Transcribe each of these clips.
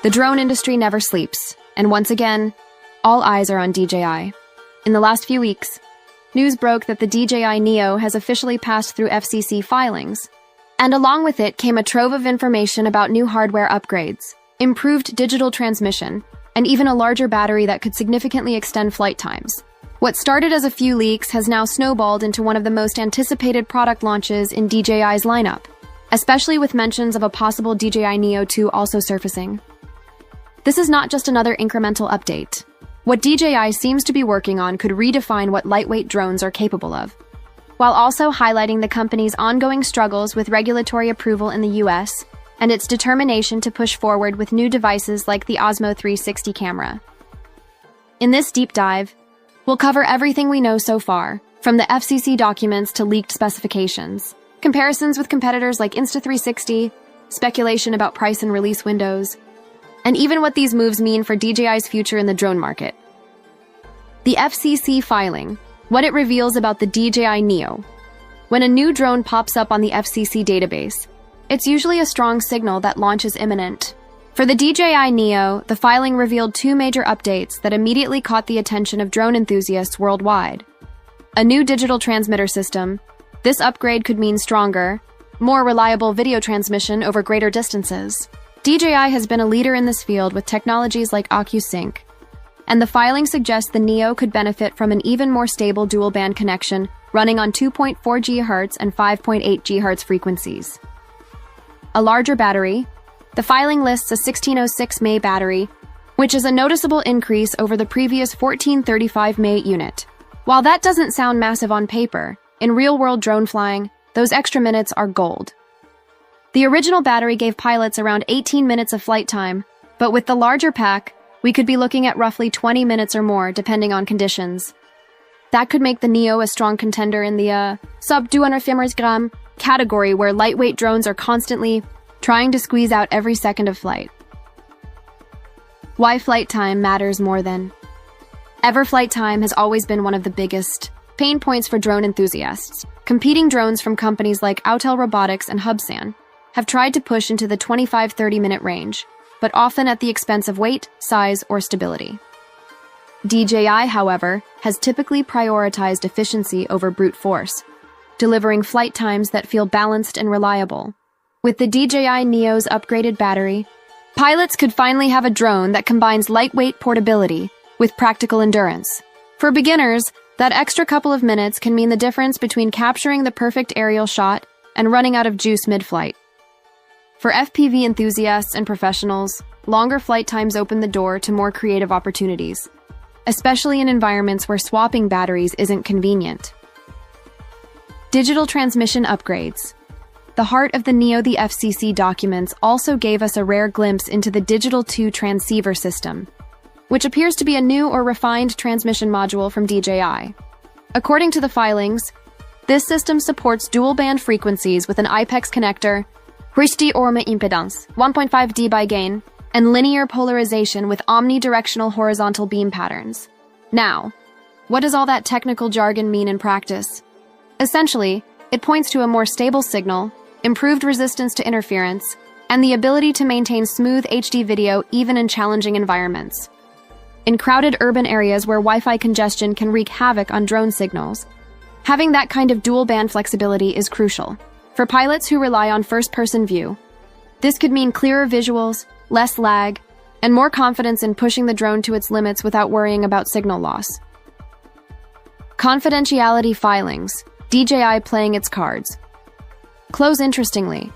The drone industry never sleeps, and once again, all eyes are on DJI. In the last few weeks, news broke that the DJI Neo has officially passed through FCC filings, and along with it came a trove of information about new hardware upgrades, improved digital transmission, and even a larger battery that could significantly extend flight times. What started as a few leaks has now snowballed into one of the most anticipated product launches in DJI's lineup, especially with mentions of a possible DJI Neo 2 also surfacing. This is not just another incremental update. What DJI seems to be working on could redefine what lightweight drones are capable of, while also highlighting the company's ongoing struggles with regulatory approval in the US and its determination to push forward with new devices like the Osmo 360 camera. In this deep dive, we'll cover everything we know so far, from the FCC documents to leaked specifications, comparisons with competitors like Insta360, speculation about price and release windows, and even what these moves mean for DJI's future in the drone market. The FCC filing, what it reveals about the DJI Neo. When a new drone pops up on the FCC database, it's usually a strong signal that launch is imminent. For the DJI Neo, the filing revealed two major updates that immediately caught the attention of drone enthusiasts worldwide. A new digital transmitter system. This upgrade could mean stronger, more reliable video transmission over greater distances. DJI has been a leader in this field with technologies like OcuSync, and the filing suggests the Neo could benefit from an even more stable dual-band connection running on 2.4 GHz and 5.8 GHz frequencies. A larger battery. The filing lists a 1606 mAh battery, which is a noticeable increase over the previous 1435 mAh unit. While that doesn't sound massive on paper, in real-world drone flying, those extra minutes are gold. The original battery gave pilots around 18 minutes of flight time, but with the larger pack, we could be looking at roughly 20 minutes or more depending on conditions. That could make the Neo a strong contender in the sub-250 gram category where lightweight drones are constantly trying to squeeze out every second of flight. Why flight time matters more than ever. Flight time has always been one of the biggest pain points for drone enthusiasts. Competing drones from companies like Autel Robotics and Hubsan have tried to push into the 25-30 minute range, but often at the expense of weight, size, or stability. DJI, however, has typically prioritized efficiency over brute force, delivering flight times that feel balanced and reliable. With the DJI Neo's upgraded battery, pilots could finally have a drone that combines lightweight portability with practical endurance. For beginners, that extra couple of minutes can mean the difference between capturing the perfect aerial shot and running out of juice mid-flight. For FPV enthusiasts and professionals, longer flight times open the door to more creative opportunities, especially in environments where swapping batteries isn't convenient. Digital transmission upgrades. The heart of the Neo. The FCC documents also gave us a rare glimpse into the Digital 2 transceiver system, which appears to be a new or refined transmission module from DJI. According to the filings, this system supports dual-band frequencies with an IPEX connector, Richtungsordnung Orme impedance, 1.5 dB gain, and linear polarization with omnidirectional horizontal beam patterns. Now, what does all that technical jargon mean in practice? Essentially, it points to a more stable signal, improved resistance to interference, and the ability to maintain smooth HD video even in challenging environments. In crowded urban areas where Wi-Fi congestion can wreak havoc on drone signals, having that kind of dual-band flexibility is crucial. For pilots who rely on first-person view, this could mean clearer visuals, less lag, and more confidence in pushing the drone to its limits without worrying about signal loss. Confidentiality filings. DJI playing its cards. Interestingly,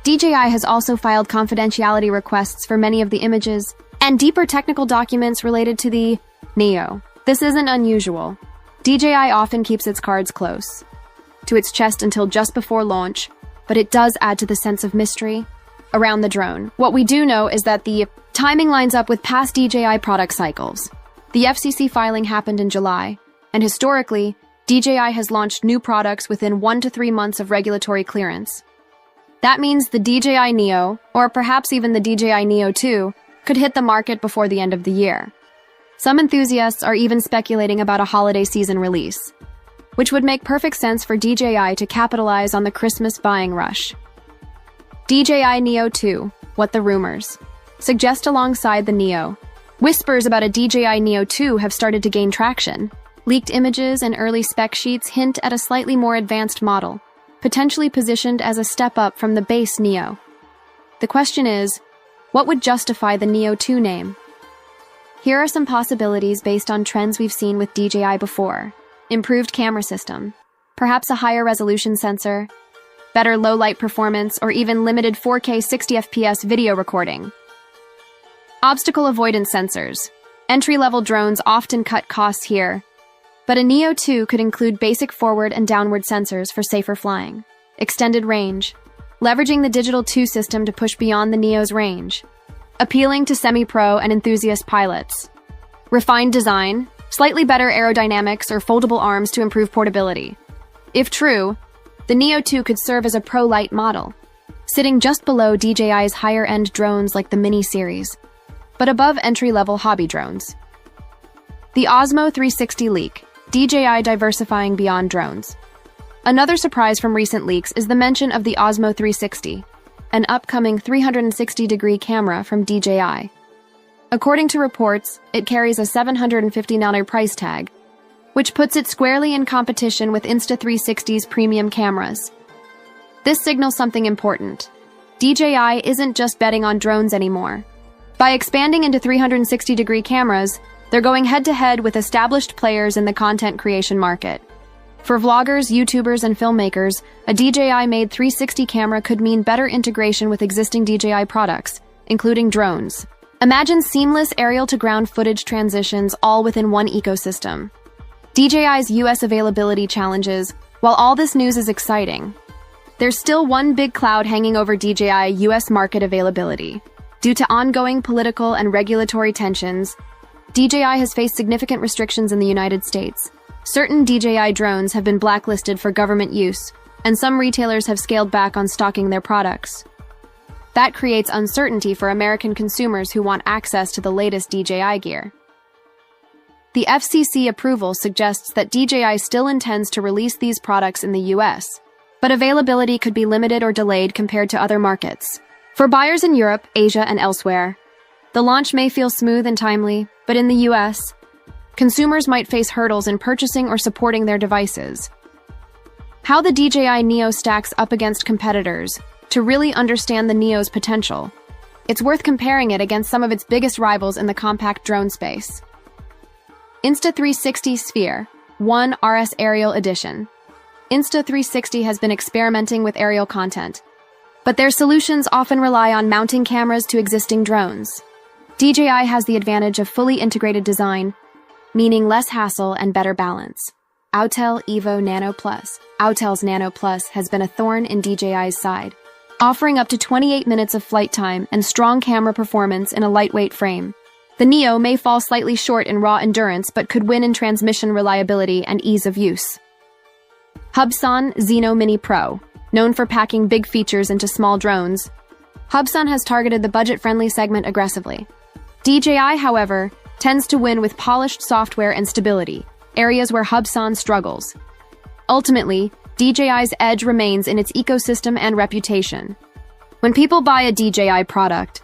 DJI has also filed confidentiality requests for many of the images and deeper technical documents related to the Neo. This isn't unusual. DJI often keeps its cards close to its chest until just before launch, but it does add to the sense of mystery around the drone. What we do know is that the timing lines up with past DJI product cycles. The FCC filing happened in July, and historically, DJI has launched new products within 1 to 3 months of regulatory clearance. That means the DJI Neo, or perhaps even the DJI Neo 2, could hit the market before the end of the year. Some enthusiasts are even speculating about a holiday season release, which would make perfect sense for DJI to capitalize on the Christmas buying rush. DJI Neo 2, what the rumors. suggest alongside the Neo. Whispers about a DJI Neo 2 have started to gain traction. Leaked images and early spec sheets hint at a slightly more advanced model, potentially positioned as a step up from the base Neo. The question is, what would justify the Neo 2 name? Here are some possibilities based on trends we've seen with DJI before. Improved camera system, perhaps a higher resolution sensor, better low-light performance, or even limited 4K 60 FPS video recording. Obstacle avoidance sensors. Entry-level drones often cut costs here, but a Neo 2 could include basic forward and downward sensors for safer flying. Extended range. Leveraging the Digital 2 system to push beyond the Neo's range. Appealing to semi-pro and enthusiast pilots. Refined design. Slightly better aerodynamics or foldable arms to improve portability. If true, the Neo 2 could serve as a pro-light model, sitting just below DJI's higher-end drones like the Mini series, but above entry-level hobby drones. The Osmo 360 leak, DJI diversifying beyond drones. Another surprise from recent leaks is the mention of the Osmo 360, an upcoming 360-degree camera from DJI. According to reports, it carries a $750 price tag, which puts it squarely in competition with Insta360's premium cameras. This signals something important. DJI isn't just betting on drones anymore. By expanding into 360-degree cameras, they're going head-to-head with established players in the content creation market. For vloggers, YouTubers, and filmmakers, a DJI-made 360 camera could mean better integration with existing DJI products, including drones. Imagine seamless aerial-to-ground footage transitions all within one ecosystem. DJI's US availability challenges. While all this news is exciting, there's still one big cloud hanging over DJI US market availability. Due to ongoing political and regulatory tensions, DJI has faced significant restrictions in the United States. Certain DJI drones have been blacklisted for government use, and some retailers have scaled back on stocking their products. That creates uncertainty for American consumers who want access to the latest DJI gear. The FCC approval suggests that DJI still intends to release these products in the US, but availability could be limited or delayed compared to other markets. For buyers in Europe, Asia, and elsewhere, the launch may feel smooth and timely, but in the US, consumers might face hurdles in purchasing or supporting their devices. How the DJI Neo stacks up against competitors. To really understand the Neo's potential, it's worth comparing it against some of its biggest rivals in the compact drone space. Insta360 Sphere 1 RS Aerial Edition. Insta360 has been experimenting with aerial content, but their solutions often rely on mounting cameras to existing drones. DJI has the advantage of fully integrated design, meaning less hassle and better balance. Autel Evo Nano Plus. Autel's Nano Plus has been a thorn in DJI's side, offering up to 28 minutes of flight time and strong camera performance in a lightweight frame. The Neo may fall slightly short in raw endurance but could win in transmission reliability and ease of use. Hubsan Xeno Mini Pro. Known for packing big features into small drones, Hubsan has targeted the budget-friendly segment aggressively. DJI, however, tends to win with polished software and stability, areas where Hubsan struggles. Ultimately, DJI's edge remains in its ecosystem and reputation. When people buy a DJI product,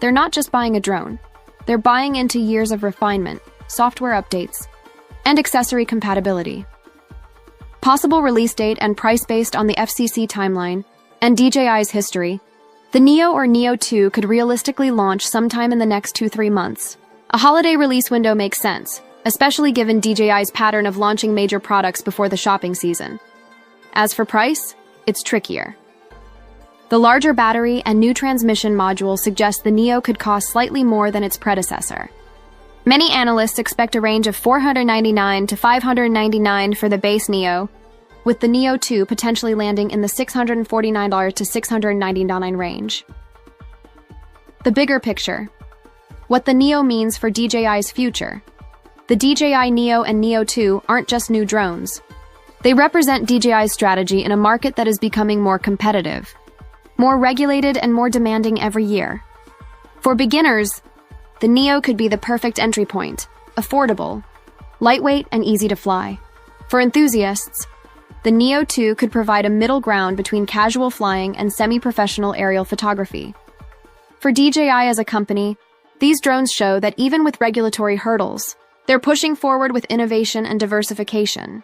they're not just buying a drone. They're buying into years of refinement, software updates, and accessory compatibility. Possible release date and price based on the FCC timeline and DJI's history, the Neo or Neo 2 could realistically launch sometime in the next 2-3 months. A holiday release window makes sense, especially given DJI's pattern of launching major products before the shopping season. As for price, it's trickier. The larger battery and new transmission module suggest the Neo could cost slightly more than its predecessor. Many analysts expect a range of $499 to $599 for the base Neo, with the Neo 2 potentially landing in the $649 to $699 range. The bigger picture. What the Neo means for DJI's future. The DJI Neo and Neo 2 aren't just new drones. They represent DJI's strategy in a market that is becoming more competitive, more regulated, and more demanding every year. For beginners, the Neo could be the perfect entry point, affordable, lightweight, and easy to fly. For enthusiasts, the Neo 2 could provide a middle ground between casual flying and semi-professional aerial photography. For DJI as a company, these drones show that even with regulatory hurdles, they're pushing forward with innovation and diversification.